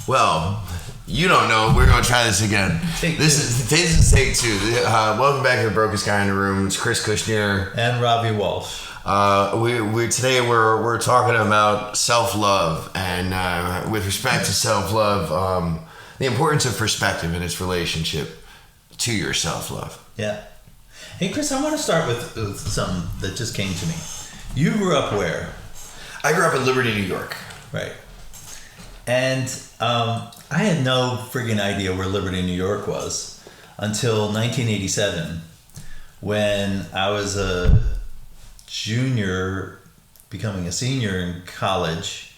Well, you don't know. We're gonna try this again. This is take two. Welcome back to the Brokest Guy in the Room. It's Chris Kushner and Ravi Walsh. Today we're talking about self-love, and with respect to self-love, the importance of perspective in its relationship to your self-love. Yeah. Hey, Chris, I want to start with something that just came to me. You grew up where? I grew up in Liberty, New York. Right. And I had no friggin' idea where Liberty, New York was until 1987, when I was a junior, becoming a senior in college,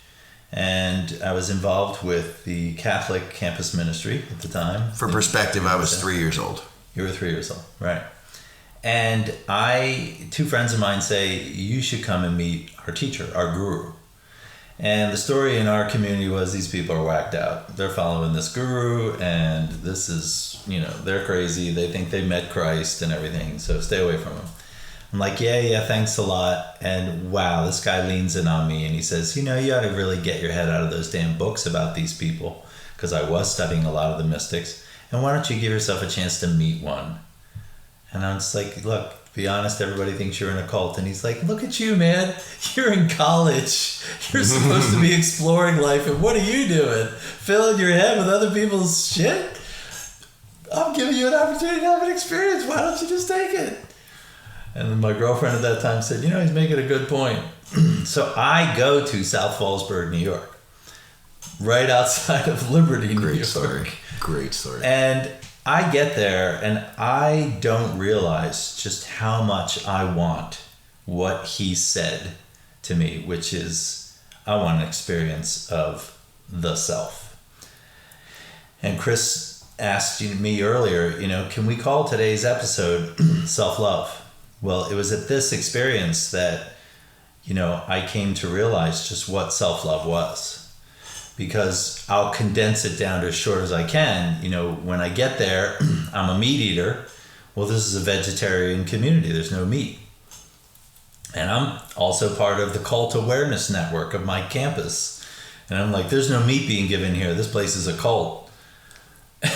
and I was involved with the Catholic campus ministry at the time. For perspective, I was 3 years old. You were 3 years old, right. And two friends of mine say, you should come and meet our teacher, our guru. And the story in our community was these people are whacked out. They're following this guru, and this is, they're crazy. They think they met Christ and everything, so stay away from them. I'm like, yeah, thanks a lot. And wow, this guy leans in on me and he says, you ought to really get your head out of those damn books about these people, because I was studying a lot of the mystics. And why don't you give yourself a chance to meet one? And I'm just like, look, be honest, everybody thinks you're in a cult. And he's like, look at you, man. You're in college. You're supposed to be exploring life. And what are you doing? Filling your head with other people's shit? I'm giving you an opportunity to have an experience. Why don't you just take it? And then my girlfriend at that time said, he's making a good point. So I go to South Fallsburg, New York, right outside of Liberty, New York. Great story. And I get there and I don't realize just how much I want what he said to me, which is, I want an experience of the self. And Chris asked me earlier, can we call today's episode Self-Love? Well, it was at this experience that, I came to realize just what self-love was. Because I'll condense it down to as short as I can. When I get there, I'm a meat eater. Well, this is a vegetarian community. There's no meat. And I'm also part of the cult awareness network of my campus. And I'm like, there's no meat being given here. This place is a cult.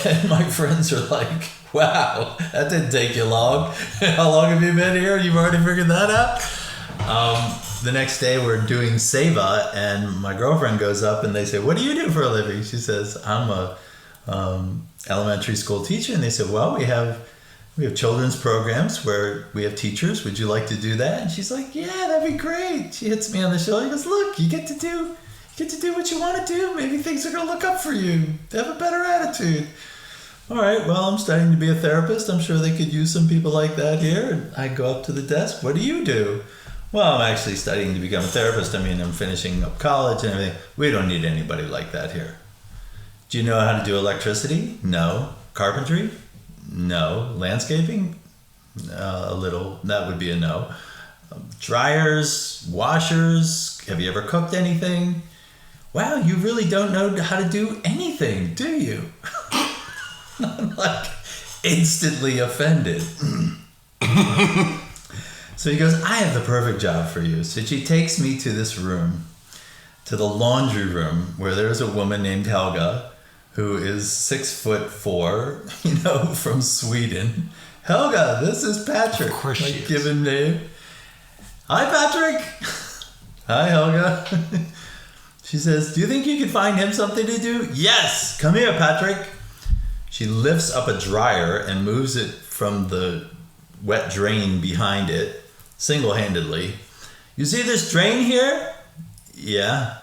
And my friends are like, wow, that didn't take you long. How long have you been here? You've already figured that out? The next day we're doing Seva, and my girlfriend goes up and they say, what do you do for a living? She says, I'm a elementary school teacher. And they said, well, we have children's programs where we have teachers. Would you like to do that? And she's like, yeah, that'd be great. She hits me on the shoulder and goes, look, you get to do what you want to do. Maybe things are going to look up for you. Have a better attitude. All right, well, I'm studying to be a therapist. I'm sure they could use some people like that here. And I go up to the desk. What do you do? Well, I'm actually studying to become a therapist. I'm finishing up college and everything. We don't need anybody like that here. Do you know how to do electricity? No. Carpentry? No. Landscaping? A little. That would be a no. Dryers? Washers? Have you ever cooked anything? Wow, you really don't know how to do anything, do you? I'm like instantly offended. So he goes, I have the perfect job for you. So she takes me to this room, to the laundry room, where there's a woman named Helga, who is 6'4", from Sweden. Helga, this is Patrick. Of course she is. Given name. Hi, Patrick. Hi, Helga. She says, do you think you could find him something to do? Yes. Come here, Patrick. She lifts up a dryer and moves it from the wet drain behind it, single-handedly. You see this drain here? Yeah.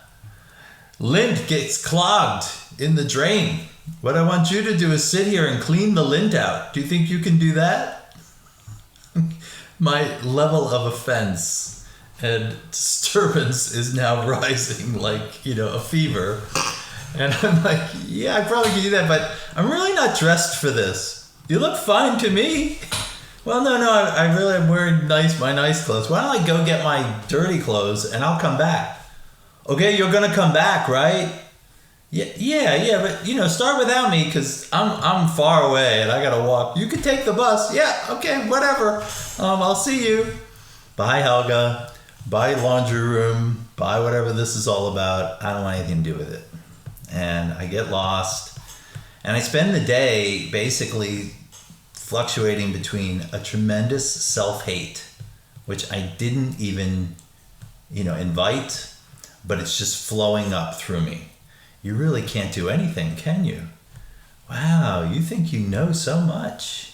Lint gets clogged in the drain. What I want you to do is sit here and clean the lint out. Do you think you can do that? My level of offense and disturbance is now rising like, a fever. And I'm like, yeah, I probably could do that, but I'm really not dressed for this. You look fine to me. Well, no, I really am wearing my nice clothes. Why don't I go get my dirty clothes and I'll come back? Okay, you're gonna come back, right? Yeah, but start without me because I'm far away and I gotta walk. You could take the bus. Yeah, okay, whatever. I'll see you. Bye, Helga. Bye, laundry room. Bye, whatever this is all about. I don't want anything to do with it. and I get lost. And I spend the day basically fluctuating between a tremendous self-hate, which I didn't even, invite, but it's just flowing up through me. You really can't do anything, can you? Wow, you think you know so much.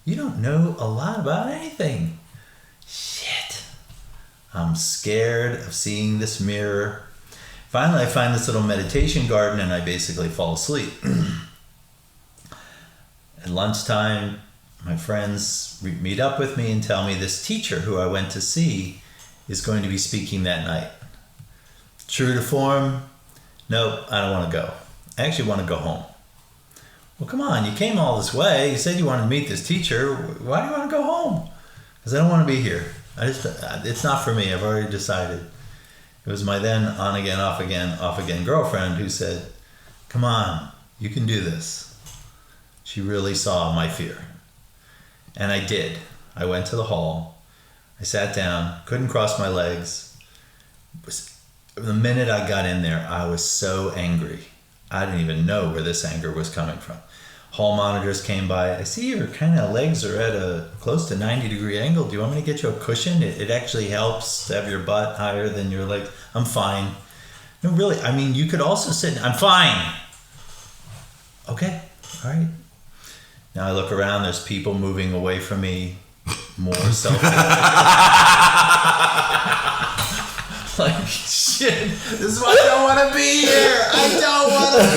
You don't know a lot about anything. Shit. I'm scared of seeing this mirror. Finally, I find this little meditation garden and I basically fall asleep. At lunchtime, my friends meet up with me and tell me this teacher who I went to see is going to be speaking that night. True to form, nope, I don't want to go. I actually want to go home. Well, come on, you came all this way. You said you wanted to meet this teacher. Why do you want to go home? Because I don't want to be here. It's not for me. I've already decided. It was my then on again, off again girlfriend who said, come on, you can do this. She really saw my fear. And I did. I went to the hall. I sat down, couldn't cross my legs. The minute I got in there, I was so angry. I didn't even know where this anger was coming from. Hall monitors came by. I see your kind of legs are at a close to 90-degree angle. Do you want me to get you a cushion? It actually helps to have your butt higher than your legs. I'm fine. No, really, you could also sit. I'm fine. Okay, all right. Now I look around, there's people moving away from me, more self like, shit, this is why I don't want to be here. I don't want to be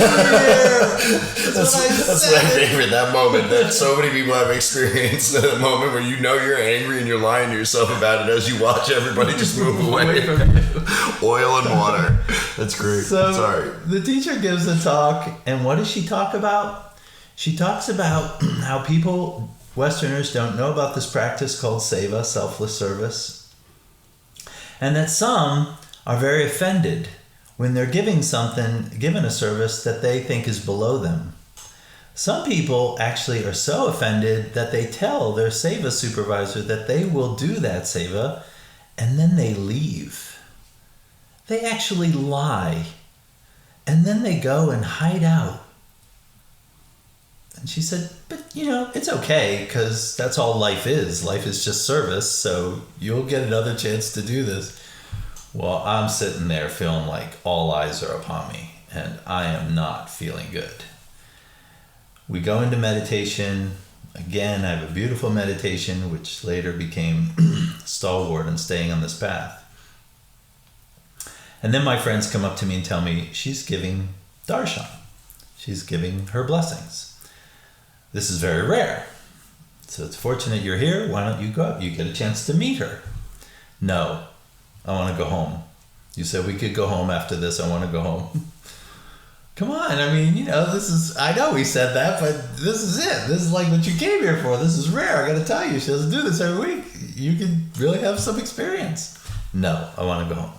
here. That's my favorite, that moment that so many people have experienced, the moment where you're angry and you're lying to yourself about it as you watch everybody just move away from you. Oil and water. That's great. So sorry. The teacher gives a talk, and what does she talk about? She talks about how people, Westerners, don't know about this practice called seva, selfless service. And that some are very offended when they're given a service that they think is below them. Some people actually are so offended that they tell their seva supervisor that they will do that seva, and then they leave. They actually lie, and then they go and hide out. And she said, but it's okay, because that's all life is. Life is just service, so you'll get another chance to do this. Well, I'm sitting there feeling like all eyes are upon me, and I am not feeling good. We go into meditation. Again, I have a beautiful meditation, which later became stalwart in staying on this path. And then my friends come up to me and tell me she's giving darshan. She's giving her blessings. This is very rare. So it's fortunate you're here. Why don't you go up? You get a chance to meet her. No, I want to go home. You said we could go home after this. I want to go home. Come on. I know we said that, but this is it. This is like what you came here for. This is rare. I got to tell you, she doesn't do this every week. You could really have some experience. No, I want to go home.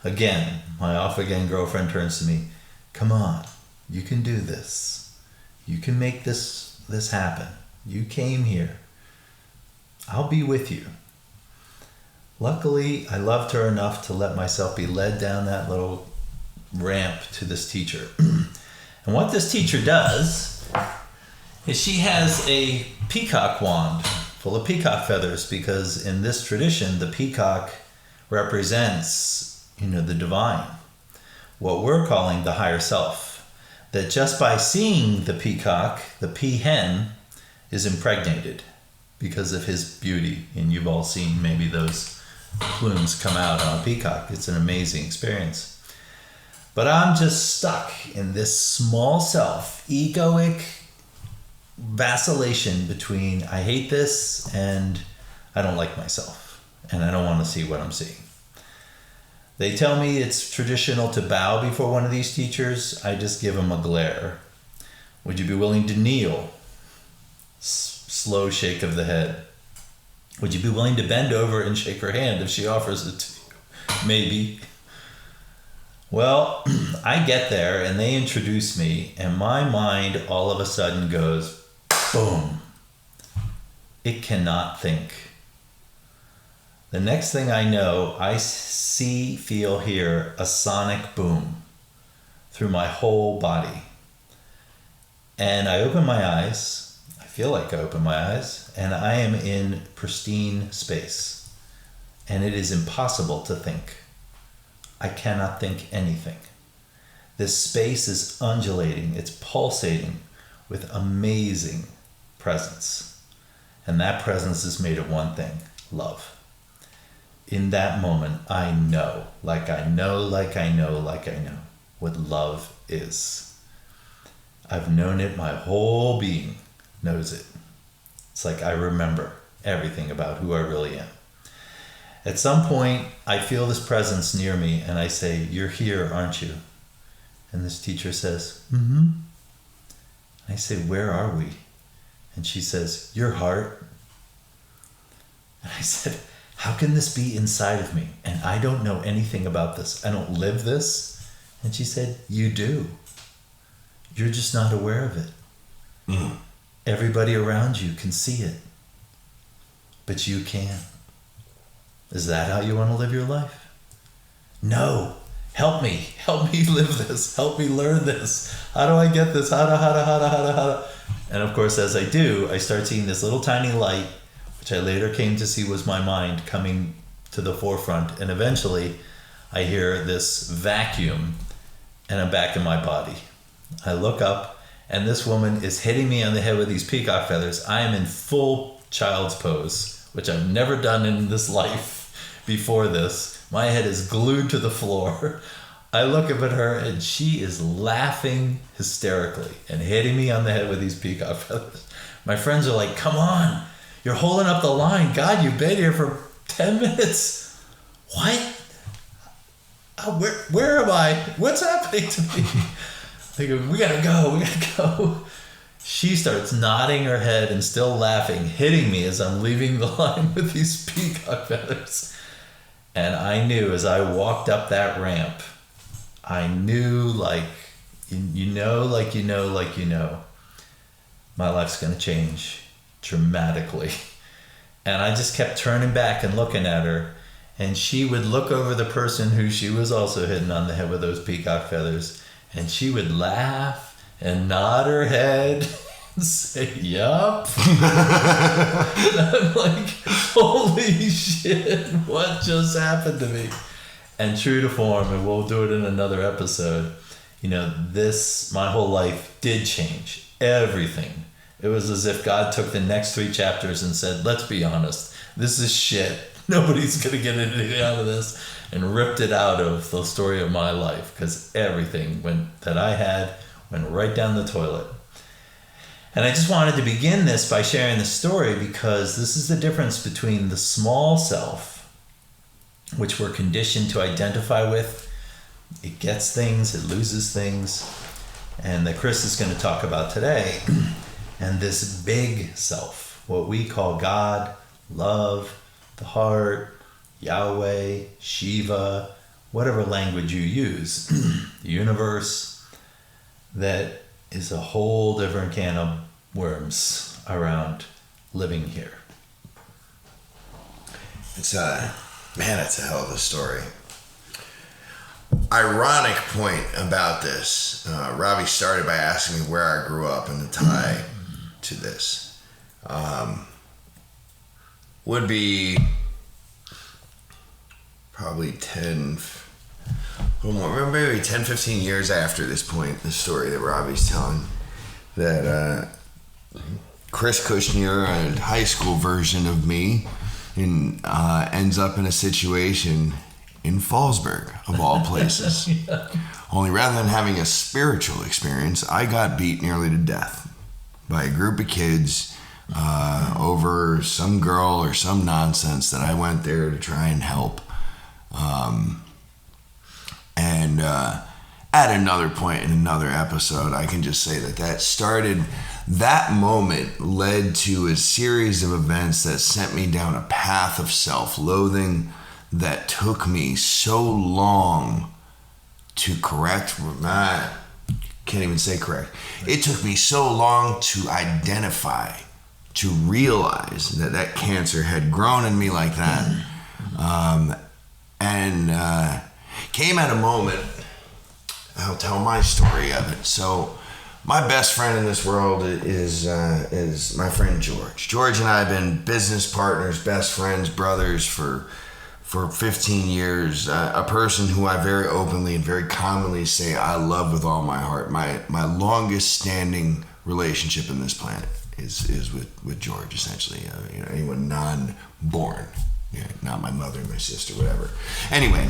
Again, my off-again girlfriend turns to me. Come on. You can do this. You can make this happen. You came here. I'll be with you. Luckily, I loved her enough to let myself be led down that little ramp to this teacher. And what this teacher does is she has a peacock wand full of peacock feathers, because in this tradition, the peacock represents, the divine. What we're calling the higher self. That just by seeing the peacock, the peahen is impregnated because of his beauty. And you've all seen maybe those plumes come out on a peacock. It's an amazing experience. But I'm just stuck in this small self, egoic vacillation between I hate this and I don't like myself. And I don't want to see what I'm seeing. They tell me it's traditional to bow before one of these teachers. I just give them a glare. Would you be willing to kneel? Slow shake of the head. Would you be willing to bend over and shake her hand if she offers it to you? Maybe. Well, I get there and they introduce me, and my mind all of a sudden goes, boom. It cannot think. The next thing I know, I see, feel, hear a sonic boom. through my whole body. And I open my eyes. I feel like I open my eyes, and I am in pristine space. And it is impossible to think. I cannot think anything. This space is undulating. It's pulsating with amazing presence. And that presence is made of one thing: love. In that moment, I know, like I know, like I know, like I know what love is. I've known it, my whole being knows it. It's like I remember everything about who I really am. At some point, I feel this presence near me and I say, "You're here, aren't you?" And this teacher says, "Mm-hmm." I say, "Where are we?" And she says, "Your heart." And I said, "How can this be inside of me? And I don't know anything about this. I don't live this." And she said, "You do. You're just not aware of it. Mm. Everybody around you can see it, but you can't. Is that how you want to live your life? No. Help me live this. Help me learn this. How do I get this? How do? And of course, as I do, I start seeing this little tiny light, which I later came to see was my mind coming to the forefront. And eventually I hear this vacuum and I'm back in my body. I look up and this woman is hitting me on the head with these peacock feathers. I am in full child's pose, which I've never done in this life before this. My head is glued to the floor. I look up at her and she is laughing hysterically and hitting me on the head with these peacock feathers. My friends are like, "Come on, you're holding up the line. God, you've been here for 10 minutes. What? Where am I? What's happening to me?" I go, we gotta go. She starts nodding her head and still laughing, hitting me as I'm leaving the line with these peacock feathers. And I knew as I walked up that ramp, I knew like you know, my life's gonna change dramatically. And I just kept turning back and looking at her, and she would look over the person who she was also hitting on the head with those peacock feathers, and she would laugh and nod her head and say, "Yup." And I'm like, holy shit, what just happened to me? And true to form, and we'll do it in another episode, my whole life did change. Everything. It was as if God took the next 3 chapters and said, "Let's be honest, this is shit. Nobody's going to get anything out of this," and ripped it out of the story of my life, because everything that I had went right down the toilet. And I just wanted to begin this by sharing this story because this is the difference between the small self, which we're conditioned to identify with. It gets things, it loses things, and that Chris is going to talk about today, and this big self, what we call God, love, the heart, Yahweh, Shiva, whatever language you use, the universe, that is a whole different can of worms around living here. It's a hell of a story. Ironic point about this. Ravi started by asking me where I grew up, and the tie to this would be probably 10, maybe 10, 15 years after this point, the story that Ravi's telling, that Chris Kushner, a high school version of me, ends up in a situation in Fallsburg, of all places. Yeah. Only rather than having a spiritual experience, I got beat nearly to death by a group of kids over some girl or some nonsense that I went there to try and help. At another point in another episode, I can just say that moment led to a series of events that sent me down a path of self-loathing that took me so long to correct. I can't even say correct. It took me so long to identify, to realize that cancer had grown in me like that. And came at a moment I'll tell my story of it. So my best friend in this world is my friend George. George and I have been business partners, best friends, brothers for 15 years. A person who I very openly and very commonly say I love with all my heart. My longest standing relationship in this planet is with George, essentially. Anyone non-born, not my mother, my sister, whatever. Anyway,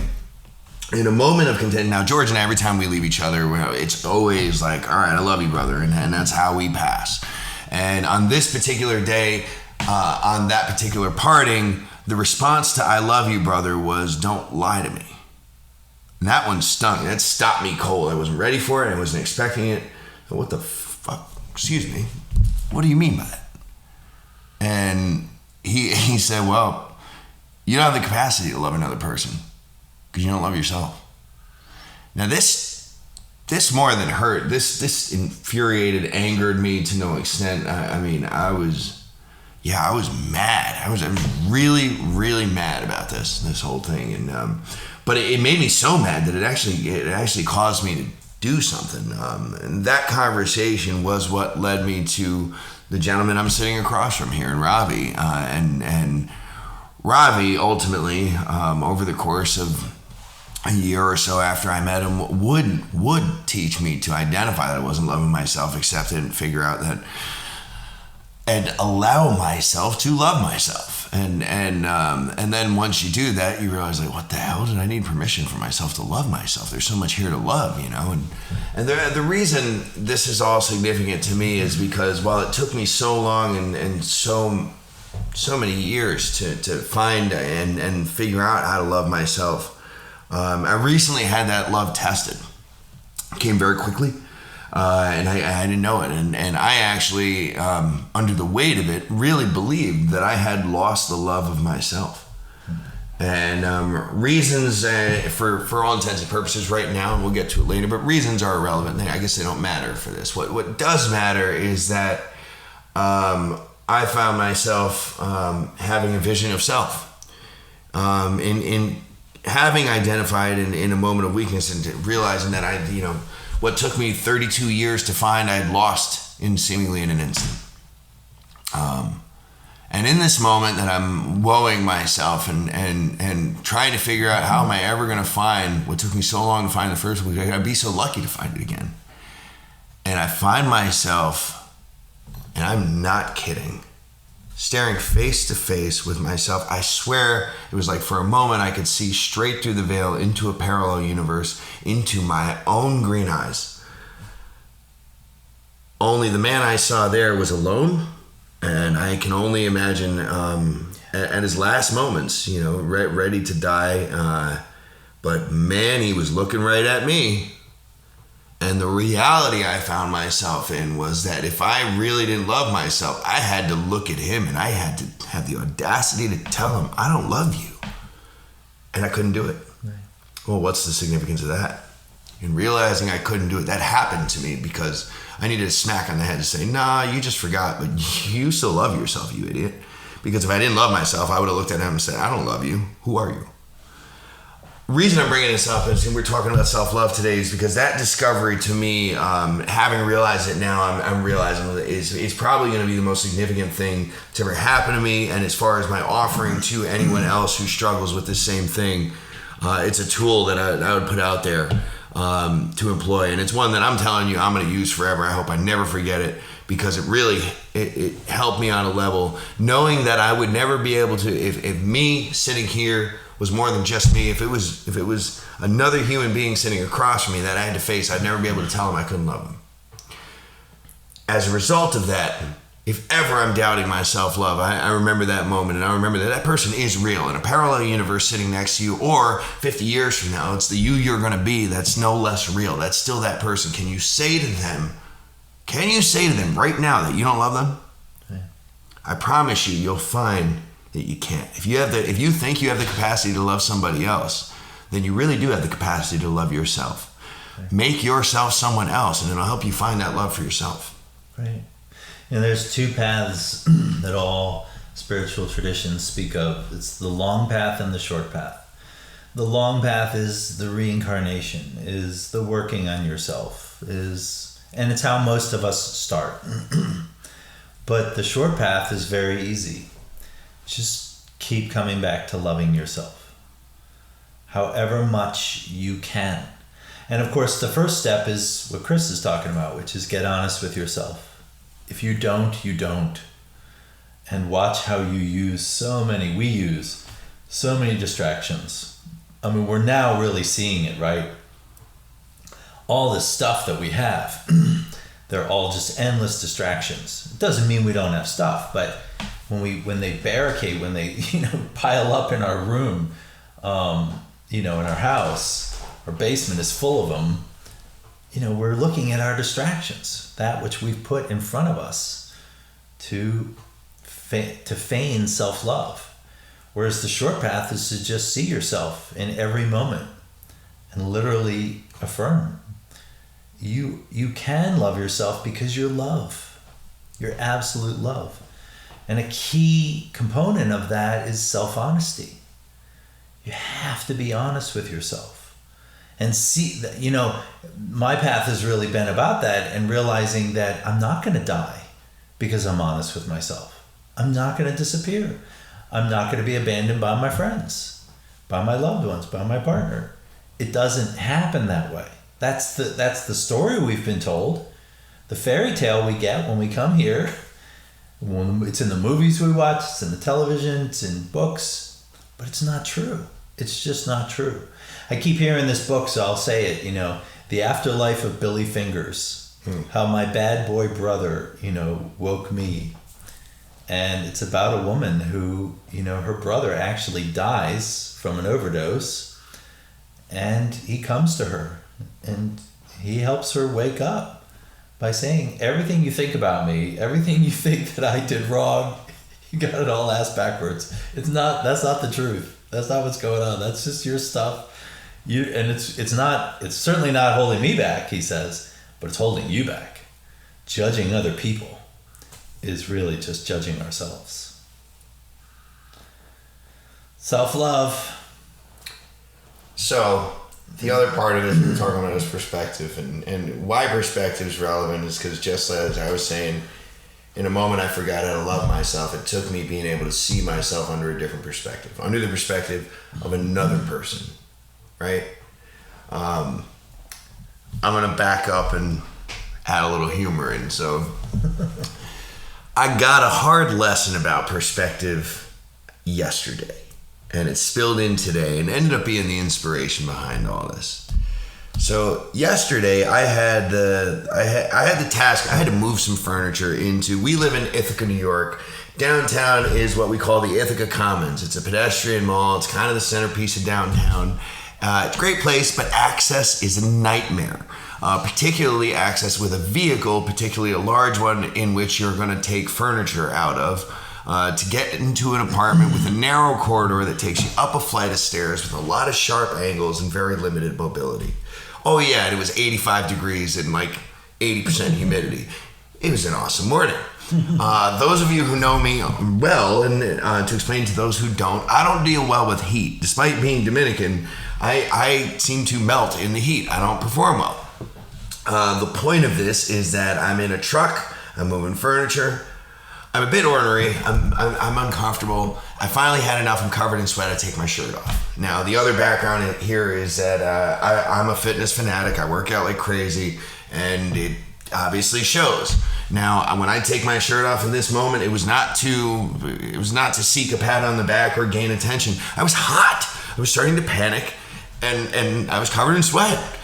in a moment of content, now George and I, every time we leave each other, it's always like, all right, I love you, brother, and that's how we pass. And on this particular day, on that particular parting, the response to I love you, brother, was don't lie to me. And that one stung. That stopped me cold. I wasn't ready for it. I wasn't expecting it. What the fuck? Excuse me. What do you mean by that? And he said, well, you don't have the capacity to love another person because you don't love yourself. Now this more than hurt. This infuriated, angered me to no extent. I was mad. I was really, really mad about this whole thing, and but it made me so mad that it actually caused me to do something. And that conversation was what led me to the gentleman I'm sitting across from here, and Ravi, and Ravi ultimately, over the course of a year or so after I met him, would teach me to identify that I wasn't loving myself, accept it, and figure out that, and allow myself to love myself. And then once you do that, you realize, like, what the hell did I need permission for myself to love myself? There's so much here to love, And the reason this is all significant to me is because while it took me so long and so many years to find and figure out how to love myself, I recently had that love tested. It came very quickly. And I didn't know it. And I actually, under the weight of it, really believed that I had lost the love of myself. And reasons, for all intents and purposes right now, and we'll get to it later, but reasons are irrelevant. I guess they don't matter for this. What does matter is that I found myself having a vision of self. In having identified in a moment of weakness and realizing that what took me 32 years to find, I had lost seemingly in an instant. And in this moment that I'm woeing myself and trying to figure out how am I ever going to find what took me so long to find the first week, I'd be so lucky to find it again. And I find myself, and I'm not kidding, staring face to face with myself. I swear it was like for a moment I could see straight through the veil into a parallel universe, into my own green eyes. Only the man I saw there was alone, and I can only imagine at his last moments, ready to die. But man, he was looking right at me. And the reality I found myself in was that if I really didn't love myself, I had to look at him and I had to have the audacity to tell him, I don't love you. And I couldn't do it. Right. Well, what's the significance of that? And realizing I couldn't do it, that happened to me because I needed a smack on the head to say, nah, you just forgot, but you still love yourself, you idiot. Because if I didn't love myself, I would have looked at him and said, I don't love you. Who are you? Reason I'm bringing this up is, and we're talking about self-love today, is because that discovery to me, having realized it now, I'm realizing it's probably going to be the most significant thing to ever happen to me. And as far as my offering to anyone else who struggles with the same thing, it's a tool that I would put out there to employ. And it's one that I'm telling you I'm going to use forever. I hope I never forget it, because it really it helped me on a level, knowing that I would never be able to, if me sitting here was more than just me, if it was another human being sitting across from me that I had to face, I'd never be able to tell him I couldn't love him. As a result of that, if ever I'm doubting my self-love, I remember that moment, and I remember that person is real in a parallel universe sitting next to you, or 50 years from now, it's the you're going to be that's no less real. That's still that person. Can you say to them right now that you don't love them? Yeah. I promise you'll find that you can't. If you think you have the capacity to love somebody else, then you really do have the capacity to love yourself. Right. Make yourself someone else, and it'll help you find that love for yourself. Right. And there's two paths that all spiritual traditions speak of. It's the long path and the short path. The long path is the reincarnation, is the working on yourself, and it's how most of us start. But the short path is very easy. Just keep coming back to loving yourself, however much you can. And of course, the first step is what Chris is talking about, which is get honest with yourself. If you don't, you don't. And watch how we use so many distractions. I mean, we're now really seeing it, right? All this stuff that we have, they're all just endless distractions. It doesn't mean we don't have stuff, but when they barricade, when they pile up in our room, in our house, our basement is full of them. We're looking at our distractions, that which we've put in front of us to feign self-love. Whereas the short path is to just see yourself in every moment and literally affirm. You can love yourself because you're love. You're absolute love. And a key component of that is self-honesty. You have to be honest with yourself. And see that, my path has really been about that, and realizing that I'm not going to die because I'm honest with myself. I'm not going to disappear. I'm not going to be abandoned by my friends, by my loved ones, by my partner. It doesn't happen that way. That's the story we've been told. The fairy tale we get when we come here. It's in the movies we watch, it's in the television, it's in books, but it's not true. It's just not true. I keep hearing this book, so I'll say it, The Afterlife of Billy Fingers, how my bad boy brother, woke me. And it's about a woman who, her brother actually dies from an overdose, and he comes to her and he helps her wake up by saying, everything you think about me, everything you think that I did wrong, you got it all ass backwards. That's not the truth. That's not what's going on. That's just your stuff. It's certainly not holding me back, he says, but it's holding you back. Judging other people is really just judging ourselves. Self-love. So, the other part of this we were talking about is perspective, and why perspective is relevant is because, just as I was saying, in a moment I forgot how to love myself. It took me being able to see myself under a different perspective, under the perspective of another person, right? I'm going to back up and add a little humor in. So I got a hard lesson about perspective yesterday, and it spilled in today and ended up being the inspiration behind all this. So yesterday I had the task. I had to move some furniture into. We live in Ithaca, New York. Downtown is what we call the Ithaca Commons. It's a pedestrian mall. It's kind of the centerpiece of downtown. It's a great place, but access is a nightmare. Particularly access with a vehicle, particularly a large one in which you're going to take furniture out of. To get into an apartment with a narrow corridor that takes you up a flight of stairs with a lot of sharp angles and very limited mobility. Oh yeah, and it was 85 degrees and like 80% humidity. It was an awesome morning. Those of you who know me well, and to explain to those who don't, I don't deal well with heat. Despite being Dominican, I seem to melt in the heat. I don't perform well. The point of this is that I'm in a truck, I'm moving furniture, I'm a bit ornery, I'm uncomfortable. I finally had enough, I'm covered in sweat, I take my shirt off. Now, the other background here is that I'm a fitness fanatic, I work out like crazy, and it obviously shows. Now, when I take my shirt off in this moment, it was not to seek a pat on the back or gain attention. I was hot, I was starting to panic, and I was covered in sweat.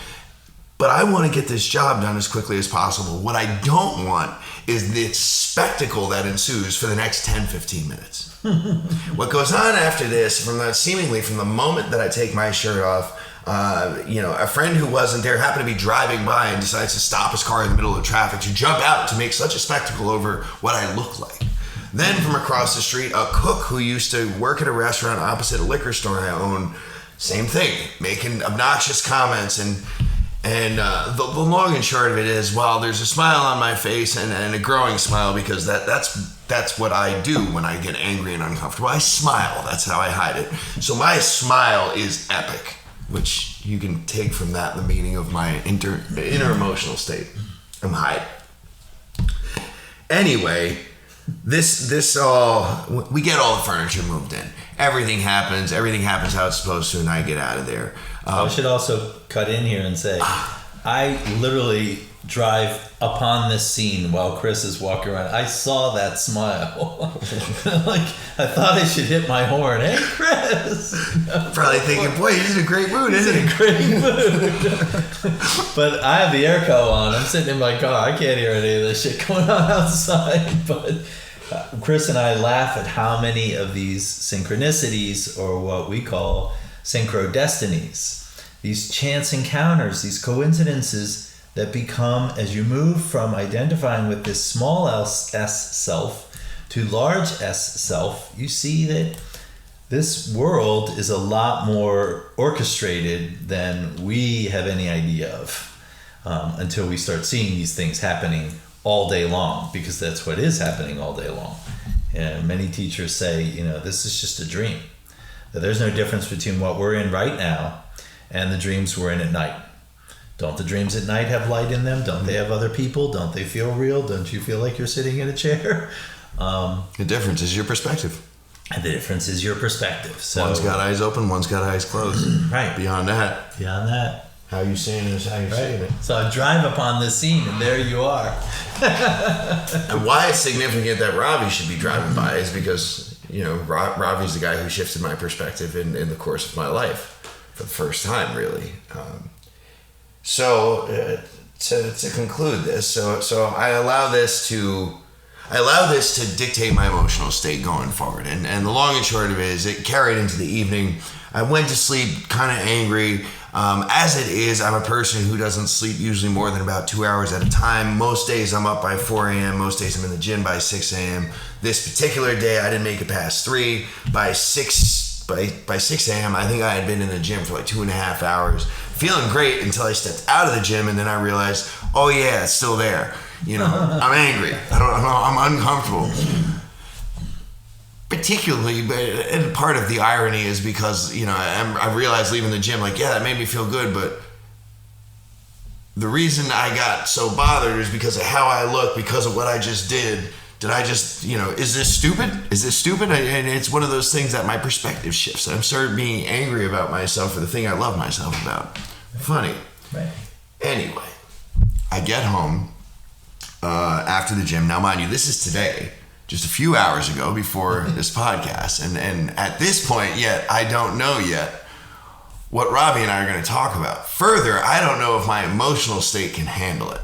But I want to get this job done as quickly as possible. What I don't want is the spectacle that ensues for the next 10, 15 minutes. What goes on after this, from the moment that I take my shirt off, a friend who wasn't there happened to be driving by and decides to stop his car in the middle of traffic to jump out to make such a spectacle over what I look like. Then from across the street, a cook who used to work at a restaurant opposite a liquor store I own, same thing, making obnoxious comments. And the long and short of it is, while there's a smile on my face and a growing smile, because that's that's what I do when I get angry and uncomfortable. I smile. That's how I hide it. So my smile is epic, which you can take from that the meaning of my inner emotional state. I'm hiding. Anyway, this all, we get all the furniture moved in. Everything happens how it's supposed to, and I get out of there. I should also cut in here and say, I literally drive upon this scene while Chris is walking around. I saw that smile. Like, I thought I should hit my horn. Hey, Chris! Probably thinking, boy, he's in a great mood, isn't he? In a great mood. But I have the airco on. I'm sitting in my car. I can't hear any of this shit going on outside. But Chris and I laugh at how many of these synchronicities, or what we call synchrodestinies, these chance encounters, these coincidences that become, as you move from identifying with this small s self to large s self, you see that this world is a lot more orchestrated than we have any idea of, until we start seeing these things happening all day long, because that's what is happening all day long. And many teachers say, this is just a dream. That there's no difference between what we're in right now and the dreams we're in at night. Don't the dreams at night have light in them? Don't they have other people? Don't they feel real? Don't you feel like you're sitting in a chair? The difference is your perspective. And the difference is your perspective. So, one's got eyes open, one's got eyes closed. Right. Beyond that, how you seeing it is how you're seeing it. So I drive upon this scene, and there you are. And why it's significant that Ravi should be driving by is because, Ravi's the guy who shifted my perspective in the course of my life for the first time, really. So to conclude this, so I allow this to dictate my emotional state going forward. And the long and short of it is it carried into the evening. I went to sleep kind of angry. As it is, I'm a person who doesn't sleep usually more than about 2 hours at a time. Most days I'm up by 4 a.m. Most days I'm in the gym by 6 a.m. This particular day, I didn't make it past 3. By 6 a.m., I think I had been in the gym for like 2.5 hours. Feeling great until I stepped out of the gym, and then I realized, oh yeah, it's still there. I'm angry. I'm uncomfortable. Particularly, and part of the irony is because, I realized leaving the gym, like, yeah, that made me feel good, but the reason I got so bothered is because of how I look, because of what I just did. Did I just, is this stupid? Is this stupid? And it's one of those things that my perspective shifts. I'm started being angry about myself for the thing I love myself about. Funny. Right. Anyway, I get home after the gym. Now, mind you, this is today, just a few hours ago before this podcast. And at this point yet, I don't know yet what Ravi and I are going to talk about. Further, I don't know if my emotional state can handle it.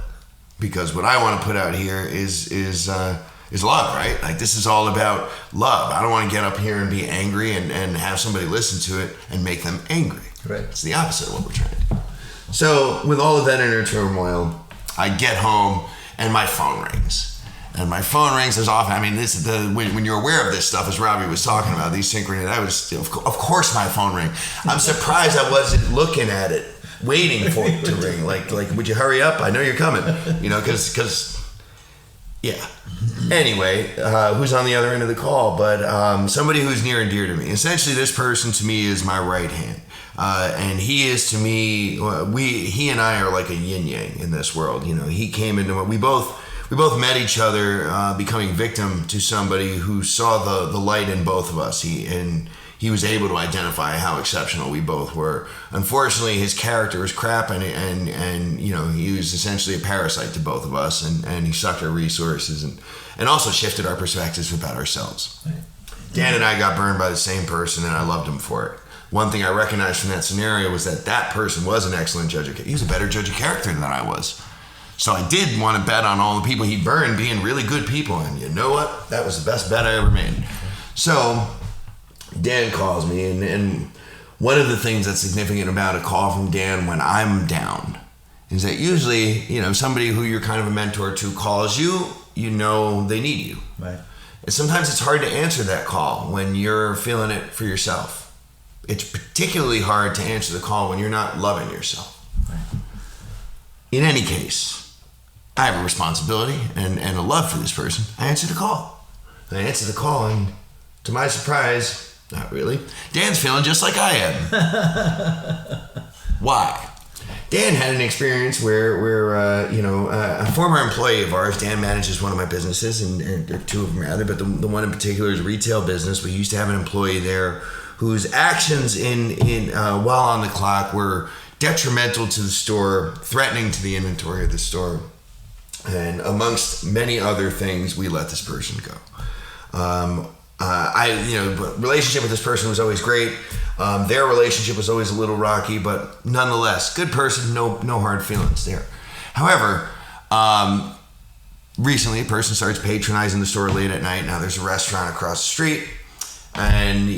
Because what I want to put out here is love, right? Like, this is all about love. I don't want to get up here and be angry and have somebody listen to it and make them angry. Right. It's the opposite of what we're trying to do. So with all of that inner turmoil, I get home and my phone rings. And my phone rings as often. I mean, when you're aware of this stuff, as Ravi was talking about, these synchronicities, of course my phone rang. I'm surprised I wasn't looking at it, waiting for it to ring. Like, would you hurry up? I know you're coming. Because yeah. Anyway, who's on the other end of the call? But somebody who's near and dear to me. Essentially, this person to me is my right hand. And he is to me, he and I are like a yin yang in this world. He came into we both met each other, becoming victim to somebody who saw the light in both of us. He was able to identify how exceptional we both were. Unfortunately, his character was crap, and he was essentially a parasite to both of us, and he sucked our resources and also shifted our perspectives about ourselves. Right. Dan and I got burned by the same person, and I loved him for it. One thing I recognized from that scenario was that person was an excellent judge of character. He was a better judge of character than I was. So I did want to bet on all the people he burned being really good people, and you know what? That was the best bet I ever made. So Dan calls me, and one of the things that's significant about a call from Dan when I'm down is that usually, somebody who you're kind of a mentor to calls you, they need you. Right. And sometimes it's hard to answer that call when you're feeling it for yourself. It's particularly hard to answer the call when you're not loving yourself. Right. In any case, I have a responsibility and a love for this person. I answered the call. I answer the call, and to my surprise, not really, Dan's feeling just like I am. Why? Dan had an experience where a former employee of ours, Dan manages one of my businesses, and there are two of them rather, but the one in particular is a retail business. We used to have an employee there whose actions while on the clock were detrimental to the store, threatening to the inventory of the store. And amongst many other things, we let this person go. Relationship with this person was always great. Their relationship was always a little rocky, but nonetheless, good person, no hard feelings there. However, recently a person starts patronizing the store late at night. Now there's a restaurant across the street, and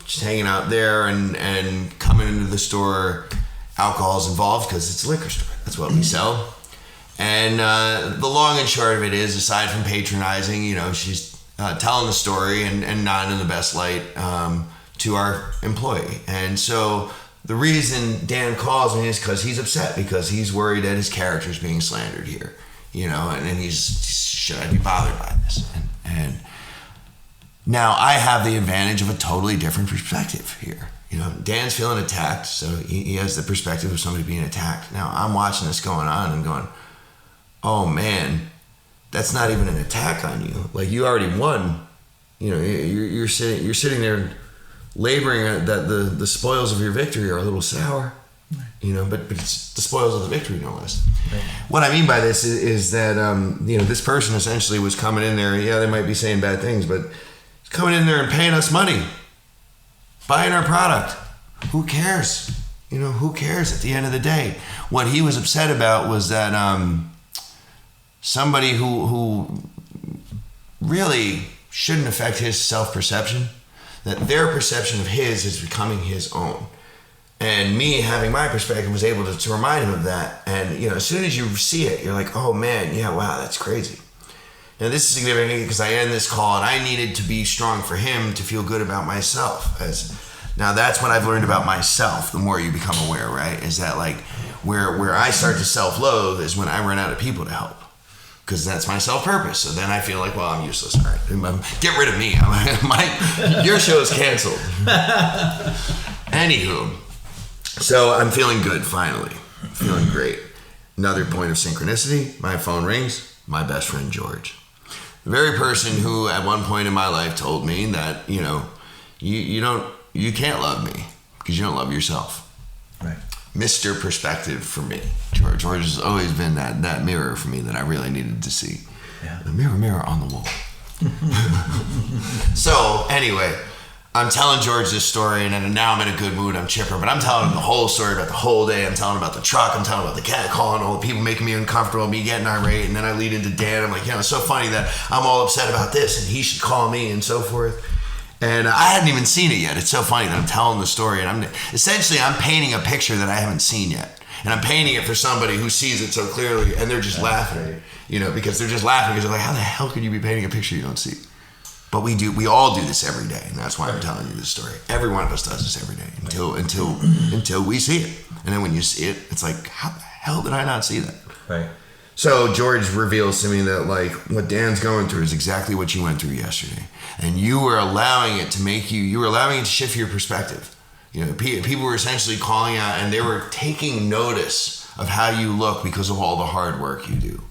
just hanging out there and coming into the store. Alcohol's involved because it's a liquor store. That's what we sell. And the long and short of it is, aside from patronizing, she's telling the story and not in the best light to our employee. And so the reason Dan calls me is because he's upset, because he's worried that his character is being slandered here, and should I be bothered by this? And now I have the advantage of a totally different perspective here. Dan's feeling attacked, so he has the perspective of somebody being attacked. Now I'm watching this going on and going, oh man, that's not even an attack on you. Like, you already won. You're sitting there laboring that the spoils of your victory are a little sour. But it's the spoils of the victory, no less. Right. What I mean by this is that this person essentially was coming in there. Yeah, they might be saying bad things, but it's coming in there and paying us money, buying our product. Who cares? Who cares at the end of the day? What he was upset about was that somebody who really shouldn't affect his self-perception, that their perception of his is becoming his own. And me having my perspective was able to remind him of that. And, as soon as you see it, you're like, oh man, yeah, wow, that's crazy. Now this is significant because I end this call and I needed to be strong for him to feel good about myself. Now that's what I've learned about myself. The more you become aware, right? Is that like where I start to self-loathe is when I run out of people to help. Because that's my self-purpose. So then I feel like, well, I'm useless. All right, get rid of me. Your show is canceled. Anywho, so I'm feeling good finally. Feeling great. Another point of synchronicity, my phone rings, my best friend George. The very person who at one point in my life told me that, you can't love me because you don't love yourself. Right. Mr. Perspective for me. George has always been that mirror for me that I really needed to see. Yeah. The mirror on the wall. So anyway, I'm telling George this story, and now I'm in a good mood. I'm chipper, but I'm telling him the whole story about the whole day. I'm telling him about the truck. I'm telling him about the cat calling, all the people making me uncomfortable, me getting irate, and then I lead into Dan. I'm like, it's so funny that I'm all upset about this, and he should call me, and so forth. And I hadn't even seen it yet. It's so funny that I'm telling the story, and I'm painting a picture that I haven't seen yet. And I'm painting it for somebody who sees it so clearly, and they're just laughing, because they're just laughing because they're like, how the hell could you be painting a picture you don't see? But we all do this every day, and that's why I'm telling you this story. Every one of us does this every day until we see it. And then when you see it, it's like, how the hell did I not see that? Right. So George reveals to me that like what Dan's going through is exactly what you went through yesterday. And you were allowing it to shift your perspective. People were essentially calling out and they were taking notice of how you look because of all the hard work you do.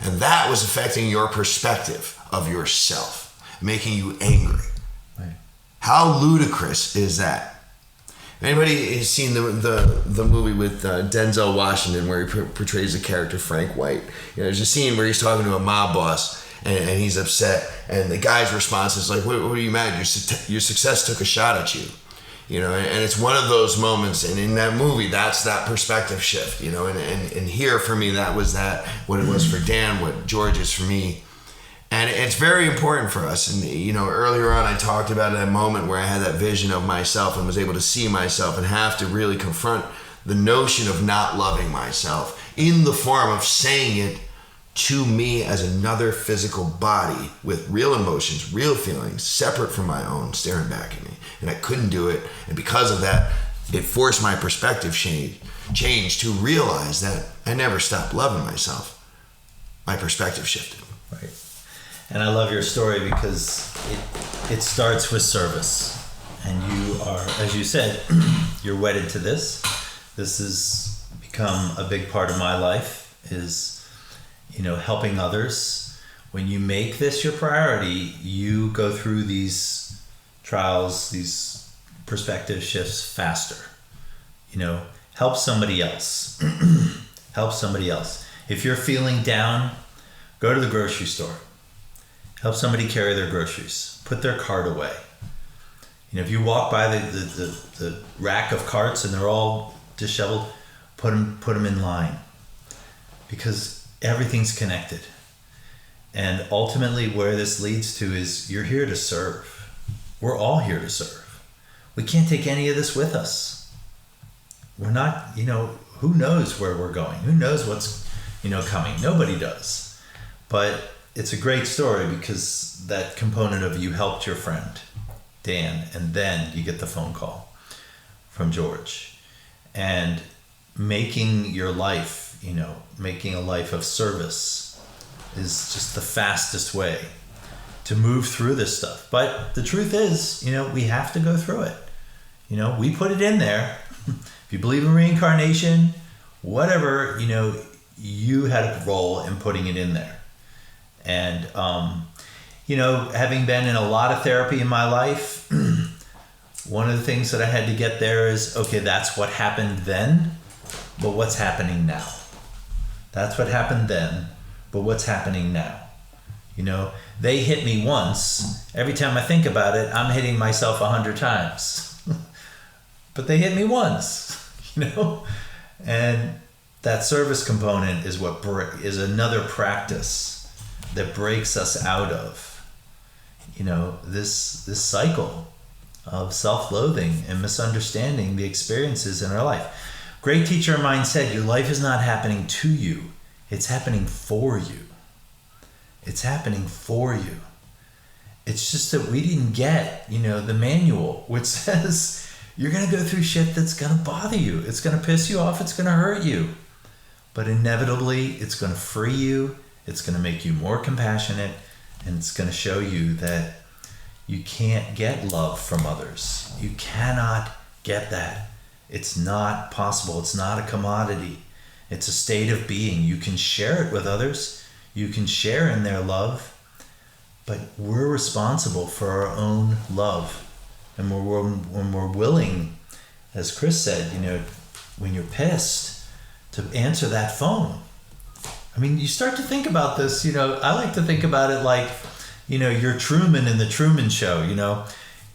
And that was affecting your perspective of yourself, making you angry. Right. How ludicrous is that? Anybody has seen the movie with Denzel Washington where he portrays the character Frank White? There's a scene where he's talking to a mob boss and he's upset, and the guy's response is like, what are you mad? Your success took a shot at you. And it's one of those moments, and in that movie, that's that perspective shift, and here for me, that was what it was for Dan, what George is for me. And it's very important for us. And, earlier on I talked about that moment where I had that vision of myself and was able to see myself and have to really confront the notion of not loving myself in the form of saying it to me as another physical body with real emotions, real feelings, separate from my own, staring back at me. And I couldn't do it. And because of that, it forced my perspective change to realize that I never stopped loving myself. My perspective shifted. Right. And I love your story because it starts with service. And you are, as you said, you're wedded to this. This has become a big part of my life, is, helping others. When you make this your priority, you go through these trials, these perspective shifts faster. Help somebody else. Help somebody else. If you're feeling down, go to the grocery store. Help somebody carry their groceries. Put their cart away. If you walk by the rack of carts and they're all disheveled, put them in line, because everything's connected. And ultimately where this leads to is you're here to serve. We're all here to serve. We can't take any of this with us. We're not, who knows where we're going? Who knows what's, coming? Nobody does. But it's a great story because that component of you helped your friend, Dan, and then you get the phone call from George. And making your life, making a life of service is just the fastest way to move through this stuff. But the truth is, we have to go through it. We put it in there. If you believe in reincarnation, whatever, you had a role in putting it in there. And, having been in a lot of therapy in my life, one of the things that I had to get there is, okay, that's what happened then, but what's happening now? That's what happened then, but what's happening now? They hit me once. Every time I think about it, I'm hitting myself 100 times. But they hit me once, And that service component is what is another practice that breaks us out of, this cycle of self-loathing and misunderstanding the experiences in our life. Great teacher of mine said, your life is not happening to you. It's happening for you. It's happening for you. It's just that we didn't get, the manual, which says you're going to go through shit that's going to bother you. It's going to piss you off. It's going to hurt you. But inevitably, it's going to free you. It's going to make you more compassionate. And it's going to show you that you can't get love from others. You cannot get that. It's not possible. It's not a commodity. It's a state of being. You can share it with others. You can share in their love. But we're responsible for our own love. And when we're willing, as Chris said, when you're pissed, to answer that phone. I mean, you start to think about this, I like to think about it like, you're Truman in the Truman Show,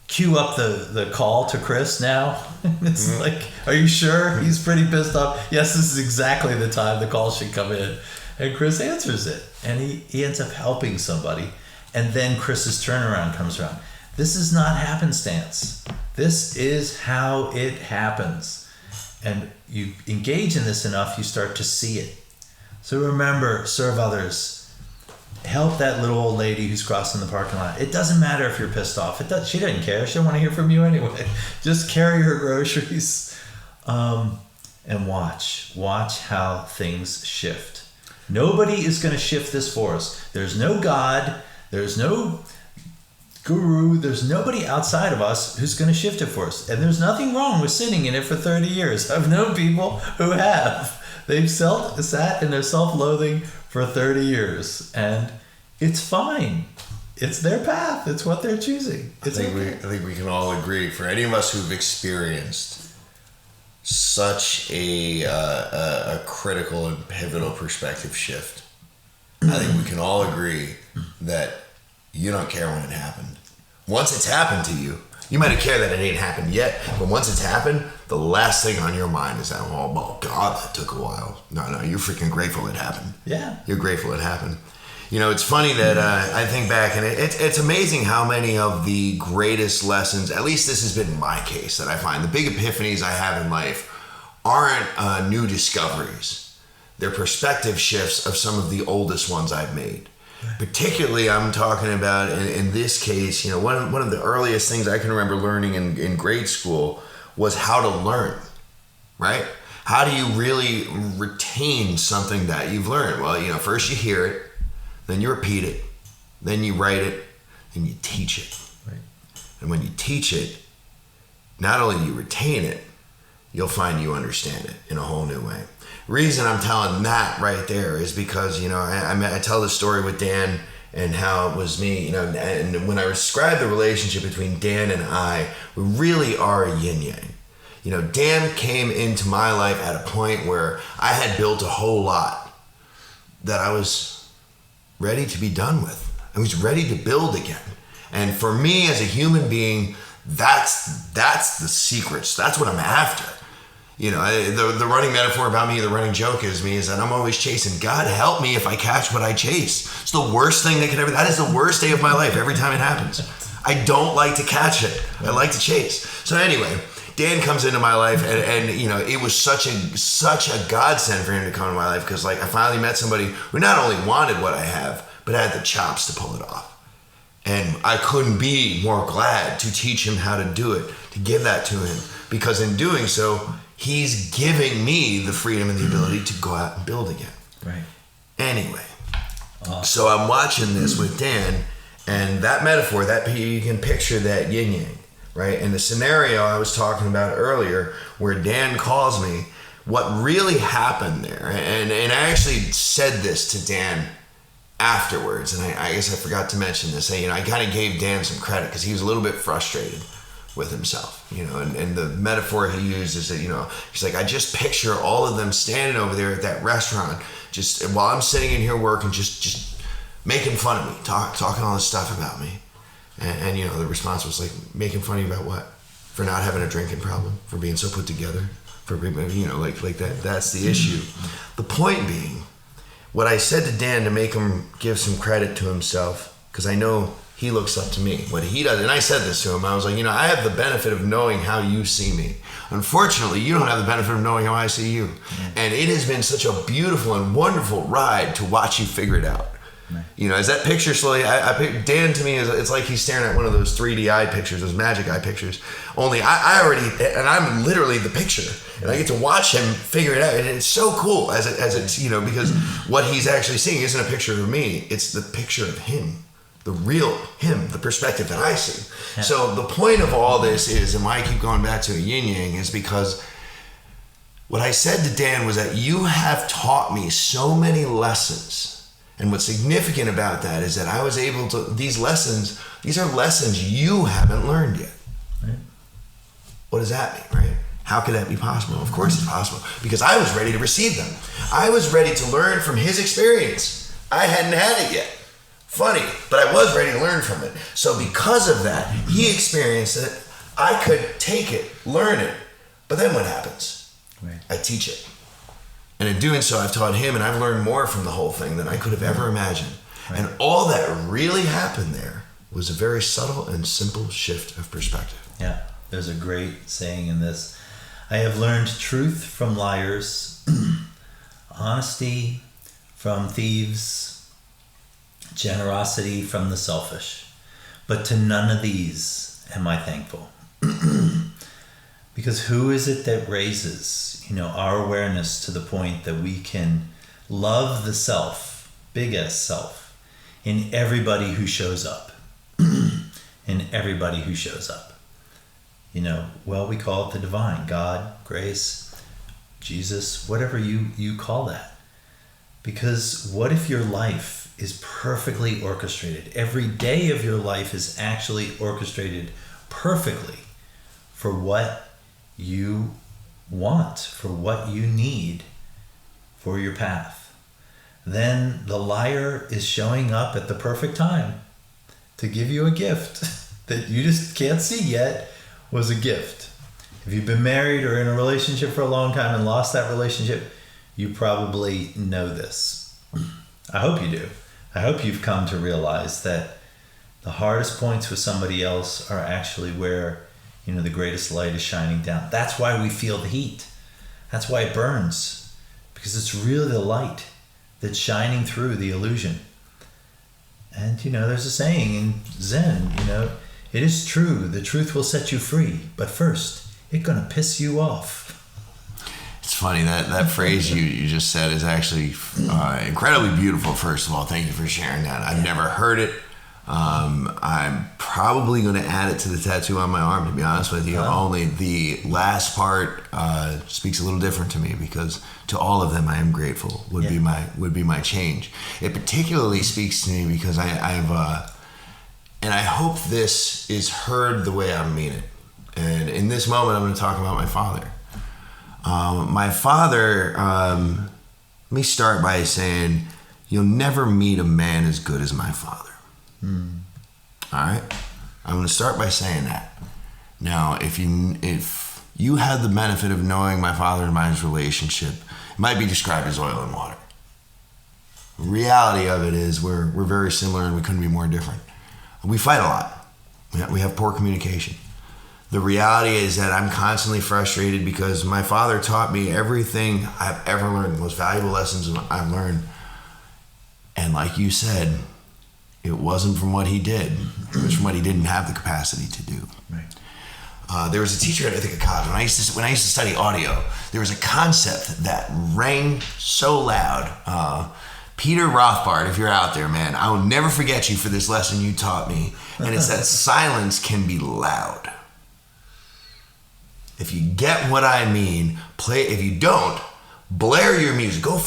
cue up the call to Chris now. It's like, are you sure? He's pretty pissed off. Yes, this is exactly the time the call should come in. And Chris answers it. And he ends up helping somebody. And then Chris's turnaround comes around. This is not happenstance. This is how it happens. And you engage in this enough, you start to see it. So remember, serve others. Help that little old lady who's crossing the parking lot. It doesn't matter if you're pissed off. She doesn't care. She doesn't want to hear from you anyway. Just carry her groceries and watch. Watch how things shift. Nobody is going to shift this for us. There's no God. There's no guru. There's nobody outside of us who's going to shift it for us. And there's nothing wrong with sitting in it for 30 years. I've known people who have. They've sat in their self-loathing for 30 years. And it's fine. It's their path. It's what they're choosing. I think we can all agree, for any of us who've experienced such a critical and pivotal perspective shift, I think we can all agree that you don't care when it happened. Once it's happened to you, you might have cared that it ain't happened yet, but once it's happened, the last thing on your mind is that, oh God, that took a while. No, you're freaking grateful it happened. Yeah. You're grateful it happened. It's funny that I think back, and it's amazing how many of the greatest lessons, at least this has been my case, that I find the big epiphanies I have in life aren't new discoveries. They're perspective shifts of some of the oldest ones I've made. Particularly, I'm talking about, in this case, one of the earliest things I can remember learning in grade school was how to learn, right? How do you really retain something that you've learned? Well, first you hear it, then you repeat it, then you write it, and you teach it. Right. And when you teach it, not only do you retain it, you'll find you understand it in a whole new way. Reason I'm telling that right there is because, I tell the story with Dan and how it was me, and when I describe the relationship between Dan and I, we really are a yin-yang. Dan came into my life at a point where I had built a whole lot that I was ready to be done with. I was ready to build again. And for me as a human being, that's the secrets. That's what I'm after. The running metaphor about me, the running joke is that I'm always chasing. God help me if I catch what I chase. It's the worst thing that is the worst day of my life every time it happens. I don't like to catch it. I like to chase. So anyway, Dan comes into my life and it was such a godsend for him to come into my life because I finally met somebody who not only wanted what I have, but had the chops to pull it off. And I couldn't be more glad to teach him how to do it, to give that to him, because in doing so, he's giving me the freedom and the ability to go out and build again. Right. Anyway, so I'm watching this with Dan, and that metaphor, that you can picture that yin-yang, right? And the scenario I was talking about earlier, where Dan calls me, what really happened there, and I actually said this to Dan afterwards, and I guess I forgot to mention this. I kind of gave Dan some credit because he was a little bit frustrated with himself, and the metaphor he used is that, he's like, I just picture all of them standing over there at that restaurant, just while I'm sitting in here working, just making fun of me, talking all this stuff about me. And the response was like, making fun of you about what? For not having a drinking problem, for being so put together, for being, like that. That's the issue. The point being, what I said to Dan to make him give some credit to himself, because I know he looks up to me, what he does. And I said this to him. I was like, I have the benefit of knowing how you see me. Unfortunately, you don't have the benefit of knowing how I see you. Mm-hmm. And it has been such a beautiful and wonderful ride to watch you figure it out. Mm-hmm. As that picture slowly, Dan to me, it's like he's staring at one of those 3D eye pictures, those magic eye pictures. Only I already, and I'm literally the picture. And I get to watch him figure it out. And it's so cool as it's, because what he's actually seeing isn't a picture of me. It's the picture of him. The real him, the perspective that I see. Yeah. So the point of all this is, and why I keep going back to a yin-yang, is because what I said to Dan was that you have taught me so many lessons. And what's significant about that is that I was able to, these are lessons you haven't learned yet. Right. What does that mean, right? How could that be possible? Of course it's possible, because I was ready to receive them. I was ready to learn from his experience. I hadn't had it yet. Funny, but I was ready to learn from it. So because of that, he experienced it. I could take it, learn it, but then what happens? Right. I teach it. And in doing so, I've taught him, and I've learned more from the whole thing than I could have ever imagined. Right. And all that really happened there was a very subtle and simple shift of perspective. Yeah, there's a great saying in this. I have learned truth from liars, honesty from thieves, generosity from the selfish. But to none of these am I thankful. Because who is it that raises, our awareness to the point that we can love the self, big S self, in everybody who shows up. In everybody who shows up. We call it the divine, God, grace, Jesus, whatever you call that. Because what if your life is perfectly orchestrated? Every day of your life is actually orchestrated perfectly for what you want, for what you need for your path. Then the liar is showing up at the perfect time to give you a gift that you just can't see yet was a gift. If you've been married or in a relationship for a long time and lost that relationship, you probably know this. I hope you do. I hope you've come to realize that the hardest points with somebody else are actually where, the greatest light is shining down. That's why we feel the heat. That's why it burns. Because it's really the light that's shining through the illusion. And, there's a saying in Zen, it is true, the truth will set you free, but first, it's going to piss you off. It's funny, that phrase you just said is actually incredibly beautiful, first of all. Thank you for sharing that. I've never heard it I'm probably going to add it to the tattoo on my arm, to be honest with you. Only the last part speaks a little different to me, because to all of them I am grateful would be my change. It particularly speaks to me because I've and I hope this is heard the way I mean it. And in this moment, I'm going to talk about my father. My father, let me start by saying, you'll never meet a man as good as my father. All right? I'm going to start by saying that. Now, if you had the benefit of knowing my father and mine's relationship, it might be described as oil and water. The reality of it is we're very similar, and we couldn't be more different. We fight a lot. We have poor communication. The reality is that I'm constantly frustrated because my father taught me everything I've ever learned, the most valuable lessons I've learned. And like you said, it wasn't from what he did. It was from what he didn't have the capacity to do. Right. There was a teacher at, I think, at college. When I used to study audio, there was a concept that rang so loud. Peter Rothbard, if you're out there, man, I will never forget you for this lesson you taught me. And it's that silence can be loud. If you get what I mean, play. If you don't, blare your music. Go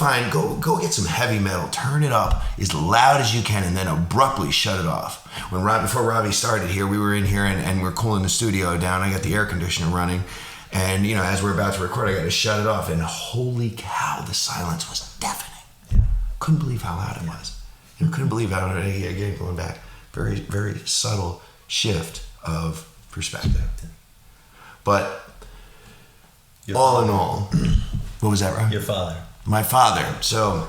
get some heavy metal. Turn it up as loud as you can, and then abruptly shut it off. Before Ravi started here, we were in here and we're cooling the studio down. I got the air conditioner running, and as we're about to record, I got to shut it off. And holy cow, the silence was deafening. Couldn't believe how loud it was. Couldn't believe how loud it. Again, going back, very, very subtle shift of perspective. But all in all, what was that, right? Your father. My father. So,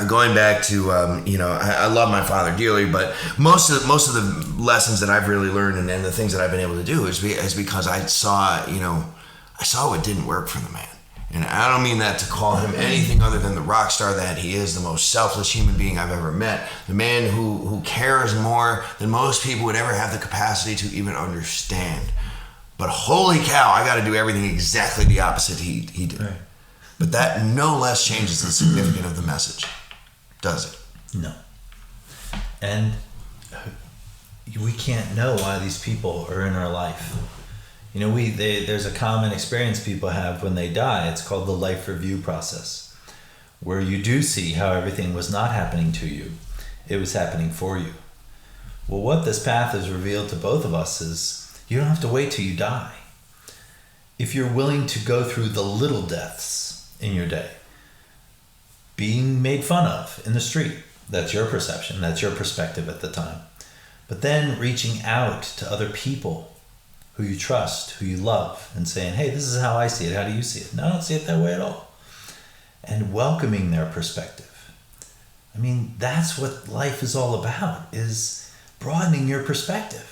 going back to, I love my father dearly, but most of the lessons that I've really learned and the things that I've been able to do is because I saw what didn't work for the man. And I don't mean that to call him anything other than the rock star that he is, the most selfless human being I've ever met, the man who cares more than most people would ever have the capacity to even understand. But holy cow, I got to do everything exactly the opposite he did. Right. But that no less changes the significance of the message, does it? No. And we can't know why these people are in our life. There's a common experience people have when they die. It's called the life review process, where you do see how everything was not happening to you. It was happening for you. Well, what this path has revealed to both of us is you don't have to wait till you die. If you're willing to go through the little deaths in your day, being made fun of in the street, that's your perception, that's your perspective at the time. But then reaching out to other people who you trust, who you love, and saying, hey, this is how I see it. How do you see it? No, I don't see it that way at all. And welcoming their perspective. I mean, that's what life is all about, is broadening your perspective.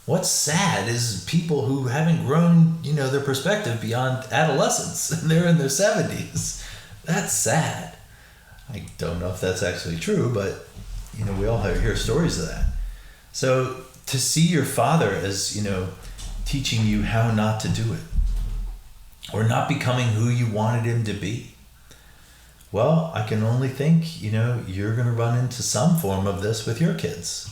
What's sad is people who haven't grown, their perspective beyond adolescence, and they're in their 70s. That's sad. I don't know if that's actually true, but, we all hear stories of that. So to see your father as, teaching you how not to do it, or not becoming who you wanted him to be, well, I can only think, you're going to run into some form of this with your kids.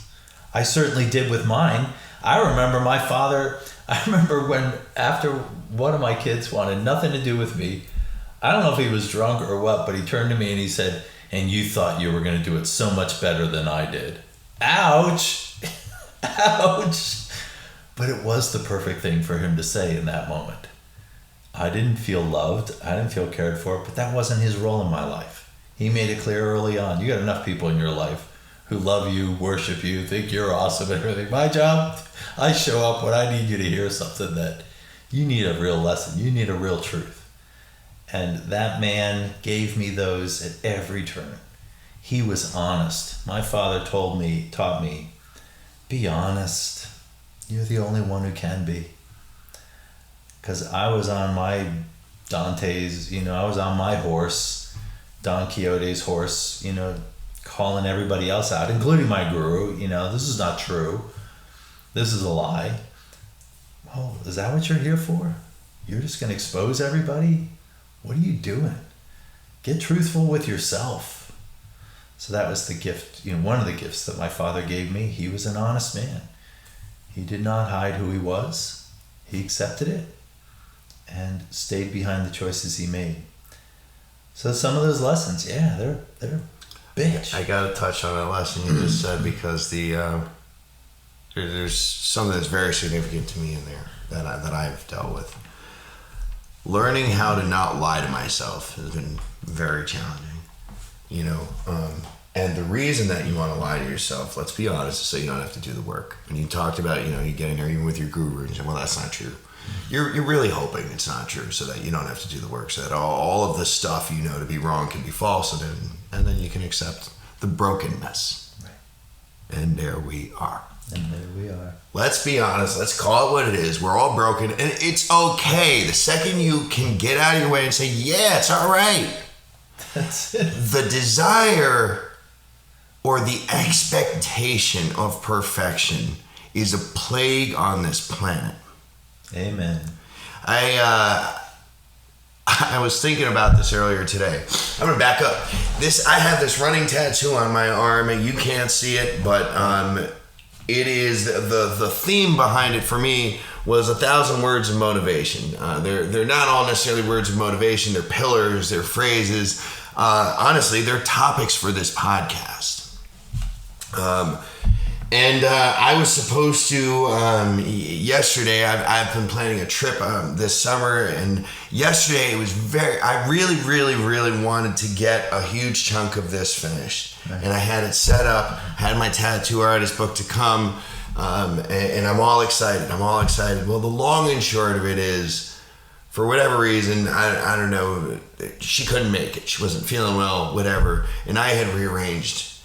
I certainly did with mine. I remember my father, when after one of my kids wanted nothing to do with me, I don't know if he was drunk or what, but he turned to me and he said, and you thought you were going to do it so much better than I did. Ouch! Ouch! But it was the perfect thing for him to say in that moment. I didn't feel loved. I didn't feel cared for, but that wasn't his role in my life. He made it clear early on. You got enough people in your life who love you, worship you, think you're awesome and everything. My job, I show up when I need you to hear something that you need a real lesson. You need a real truth. And that man gave me those at every turn. He was honest. My father taught me, be honest. You're the only one who can be. Because I was on my Dante's, I was on my horse, Don Quixote's horse, calling everybody else out, including my guru, this is not true. This is a lie. Oh, is that what you're here for? You're just going to expose everybody? What are you doing? Get truthful with yourself. So that was the gift, one of the gifts that my father gave me. He was an honest man. He did not hide who he was. He accepted it and stayed behind the choices he made. So some of those lessons, they're big. I got to touch on that lesson you just said, because there's something that's very significant to me in there that I've dealt with. Learning how to not lie to myself has been very challenging. And the reason that you want to lie to yourself, let's be honest, is so you don't have to do the work. And you talked about, you get in there even with your guru and you say, well, that's not true. You're really hoping it's not true so that you don't have to do the work, so that all of the stuff to be wrong can be false, and then you can accept the brokenness. Right. And there we are. Let's be honest. Let's call it what it is. We're all broken, and it's okay. The second you can get out of your way and say, yeah, it's all right. That's it. The desire or the expectation of perfection is a plague on this planet. Amen. I was thinking about this earlier today. I'm gonna back up. I have this running tattoo on my arm, and you can't see it, but it is the theme behind it for me was 1,000 words of motivation. They're not all necessarily words of motivation. They're pillars. They're phrases. Honestly, they're topics for this podcast. And I was supposed to, yesterday, I've been planning a trip this summer, and yesterday it was I really, really, really wanted to get a huge chunk of this finished. Right. And I had it set up, had my tattoo artist booked to come, and I'm all excited. Well, the long and short of it is, for whatever reason, I don't know, she couldn't make it. She wasn't feeling well, whatever, and I had rearranged.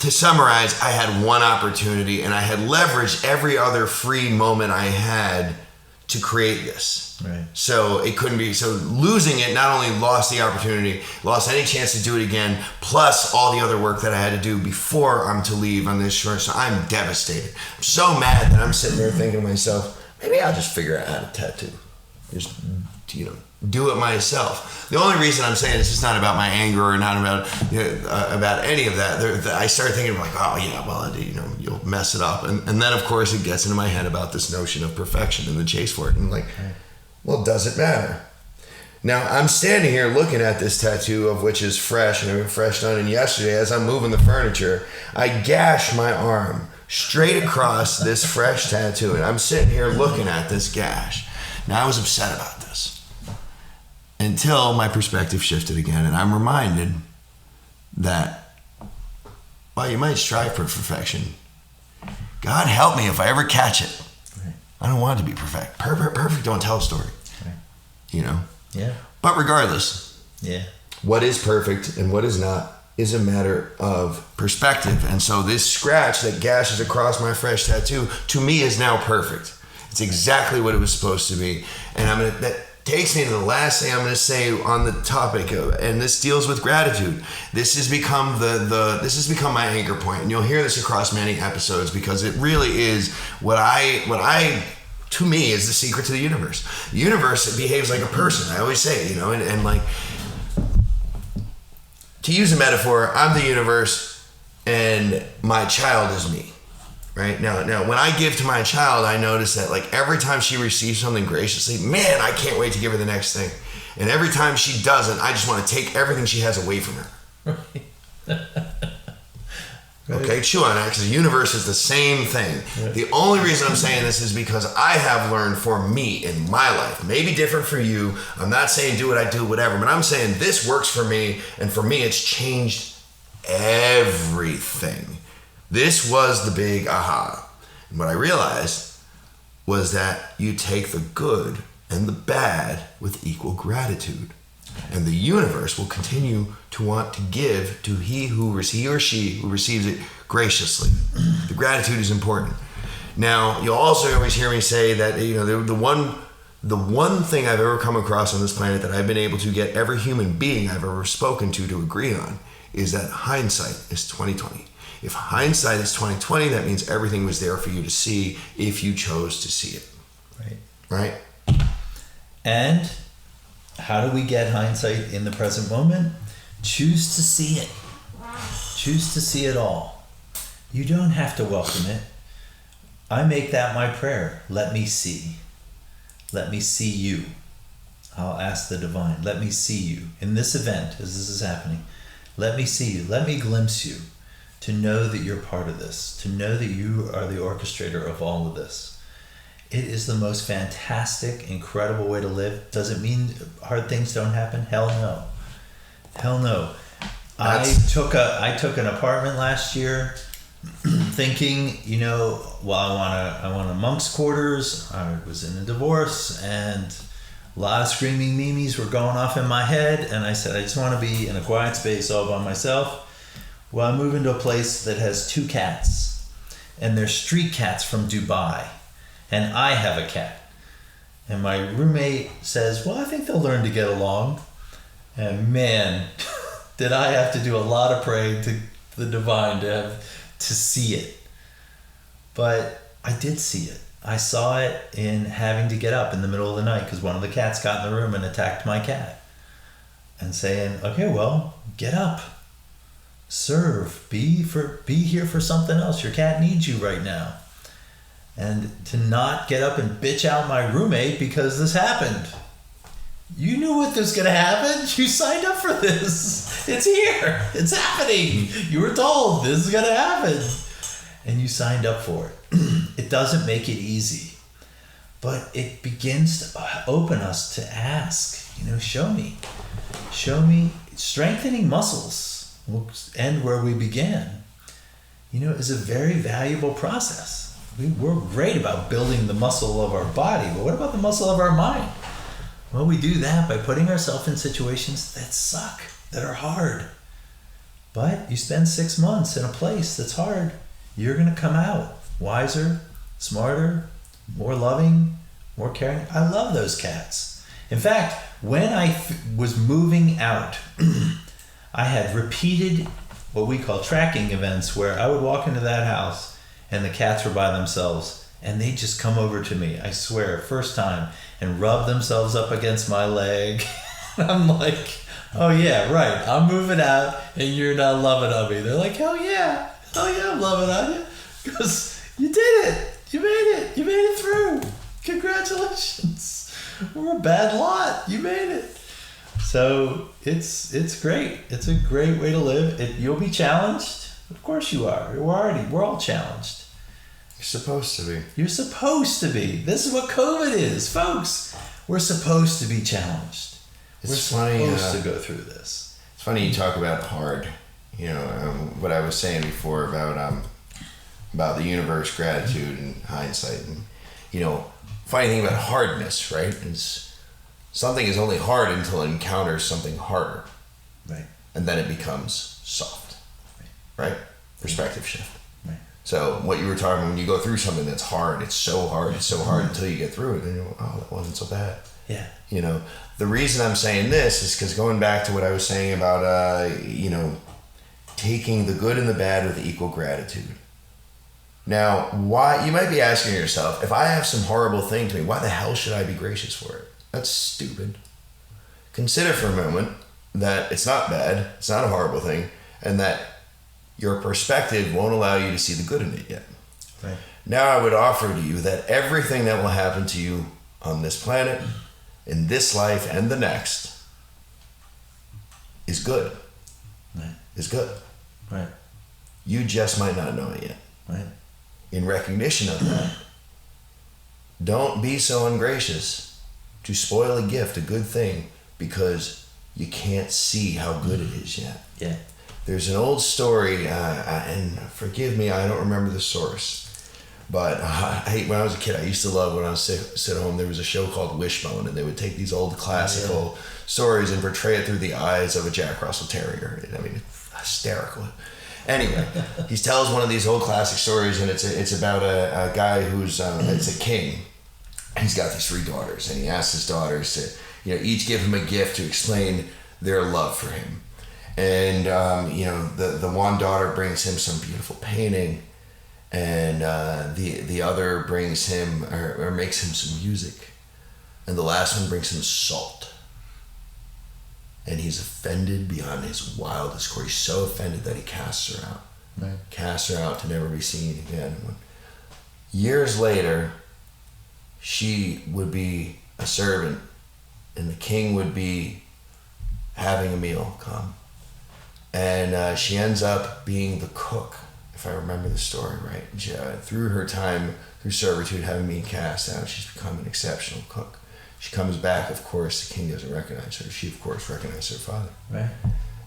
To summarize, I had one opportunity, and I had leveraged every other free moment I had to create this. Right. So it couldn't be. So losing it not only lost the opportunity, lost any chance to do it again, plus all the other work that I had to do before I'm to leave on this short. So I'm devastated. I'm so mad that I'm sitting there thinking to myself, maybe I'll just figure out how to tattoo. Just, do it myself. The only reason I'm saying this is not about my anger or not about any of that. I started thinking like, oh yeah, well, you'll mess it up, and then of course it gets into my head about this notion of perfection and the chase for it, and like, well, does it matter? Now I'm standing here looking at this tattoo, of which is fresh, and it was fresh done. And yesterday, as I'm moving the furniture, I gash my arm straight across this fresh tattoo, and I'm sitting here looking at this gash. Now I was upset about this. Until my perspective shifted again, and I'm reminded that while you might strive for perfection, God help me if I ever catch it. Right. I don't want it to be perfect. Perfect don't tell a story. Right. Yeah. But regardless, what is perfect and what is not is a matter of perspective. And so this scratch that gashes across my fresh tattoo, to me, is now perfect. It's exactly what it was supposed to be. And that takes me to the last thing I'm going to say on the topic of, and this deals with gratitude. This has become this has become my anchor point, and you'll hear this across many episodes, because it really is what I to me is the secret to the universe. The universe, it behaves like a person. I always say, and like, to use a metaphor, I'm the universe and my child is me. Right? Now, when I give to my child, I notice that like every time she receives something graciously, man, I can't wait to give her the next thing. And every time she doesn't, I just want to take everything she has away from her. Right. Okay, chew on that, because the universe is the same thing. Right. The only reason I'm saying this is because I have learned for me in my life, maybe different for you. I'm not saying do what I do, whatever, but I'm saying this works for me, and for me, it's changed everything. This was the big aha. And what I realized was that you take the good and the bad with equal gratitude. And the universe will continue to want to give to he or she who receives it graciously. The gratitude is important. Now, you'll also always hear me say that, the one thing I've ever come across on this planet that I've been able to get every human being I've ever spoken to agree on is that hindsight is 20/20. If hindsight is 20/20, that means everything was there for you to see if you chose to see it. Right? And how do we get hindsight in the present moment? Choose to see it. Choose to see it all. You don't have to welcome it. I make that my prayer. Let me see. Let me see you. I'll ask the divine, let me see you in this event as this is happening. Let me see you. Let me glimpse you, to know that you're part of this, to know that you are the orchestrator of all of this. It is the most fantastic, incredible way to live. Does it mean hard things don't happen? Hell no. Hell no. I took an apartment last year thinking, I want a monk's quarters. I was in a divorce and a lot of screaming memes were going off in my head, and I said, I just want to be in a quiet space all by myself. Well, I moved into a place that has 2 cats, and they're street cats from Dubai, and I have a cat. And my roommate says, well, I think they'll learn to get along. And man, did I have to do a lot of praying to the divine to see it. But I did see it. I saw it in having to get up in the middle of the night because one of the cats got in the room and attacked my cat. And saying, okay, well, get up. Serve. Be here for something else. Your cat needs you right now. And to not get up and bitch out my roommate because this happened. You knew what was going to happen. You signed up for this. It's here. It's happening. You were told this is going to happen. And you signed up for it. It doesn't make it easy. But it begins to open us to ask, show me. Show me. Strengthening muscles, we'll end where we began, is a very valuable process. We're great about building the muscle of our body, but what about the muscle of our mind? Well, we do that by putting ourselves in situations that suck, that are hard. But you spend 6 months in a place that's hard, you're going to come out wiser, smarter, more loving, more caring. I love those cats. In fact, when I was moving out, I had repeated what we call tracking events where I would walk into that house and the cats were by themselves and they just come over to me, I swear, first time, and rub themselves up against my leg. I'm like, oh yeah, right, I'm moving out and you're not loving on me. They're like, hell yeah, I'm loving on you. Because you did it. You made it through. Congratulations. We're a bad lot. You made it. So it's great. It's a great way to live. You'll be challenged. Of course you are. We're all challenged. You're supposed to be. You're supposed to be. This is what COVID is, folks. We're supposed to be challenged. We're supposed to go through this. It's funny you talk about hard. What I was saying before about the universe, gratitude, and hindsight. And, funny thing about hardness, right, is something is only hard until it encounters something harder. Right. And then it becomes soft. Right? Perspective shift. Right. So what you were talking, when you go through something that's hard, it's so hard until you get through it. And you go, oh, that wasn't so bad. Yeah. The reason I'm saying this is because going back to what I was saying about, taking the good and the bad with equal gratitude. Now, why, you might be asking yourself, if I have some horrible thing to me, why the hell should I be gracious for it? That's stupid. Consider for a moment that it's not bad, it's not a horrible thing, and that your perspective won't allow you to see the good in it yet. Right. Now I would offer to you that everything that will happen to you on this planet, in this life and the next, is good. Right. Is good. Right. You just might not know it yet. Right. In recognition of that, don't be so ungracious to spoil a gift, a good thing, because you can't see how good it is yet. Yeah. There's an old story, and forgive me, I don't remember the source, but when I was a kid, I used to love when I was sit home, there was a show called Wishbone, and they would take these old classical stories and portray it through the eyes of a Jack Russell Terrier. I mean, hysterical. Anyway, he tells one of these old classic stories, and it's about a guy who's it's a king. He's got these 3 daughters, and he asks his daughters to each give him a gift to explain their love for him. And the one daughter brings him some beautiful painting, and the other brings him or makes him some music, and the last one brings him salt. And he's offended beyond his wildest core. He's so offended that he casts her out. Right. Casts her out to never be seen again. Years later, she would be a servant, and the king would be having a meal come. And she ends up being the cook, if I remember the story right. She, through her time, through servitude, having been cast out, she's become an exceptional cook. She comes back, of course, the king doesn't recognize her. She, of course, recognizes her father. Right.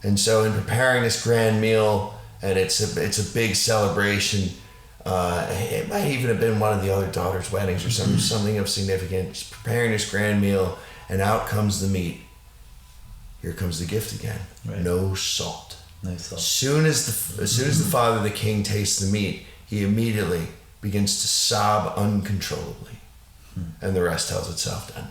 And so in preparing this grand meal, and it's a big celebration, it might even have been one of the other daughter's weddings or something of significance. She's preparing this grand meal, and out comes the meat. Here comes the gift again. Right. No salt. No salt. As soon as the father of the king tastes the meat, he immediately begins to sob uncontrollably. And the rest tells itself then.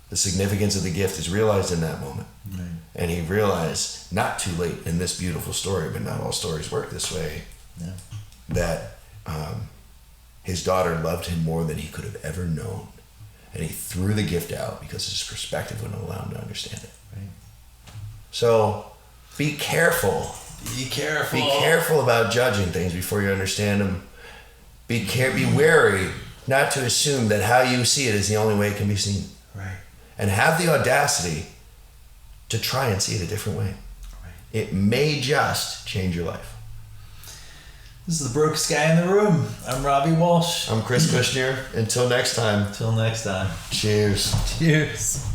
The significance of the gift is realized in that moment. Right. And he realized, not too late in this beautiful story, but not all stories work this way, Yeah. that his daughter loved him more than he could have ever known. And he threw the gift out because his perspective wouldn't allow him to understand it. Right. So be careful. Be careful. Be careful about judging things before you understand them. Be wary not to assume that how you see it is the only way it can be seen. Right. And have the audacity to try and see it a different way. Right. It may just change your life. This is the brokest guy in the room. I'm Ravi Walsh. I'm Chris Kushner. Until next time. Till next time. Cheers. Cheers.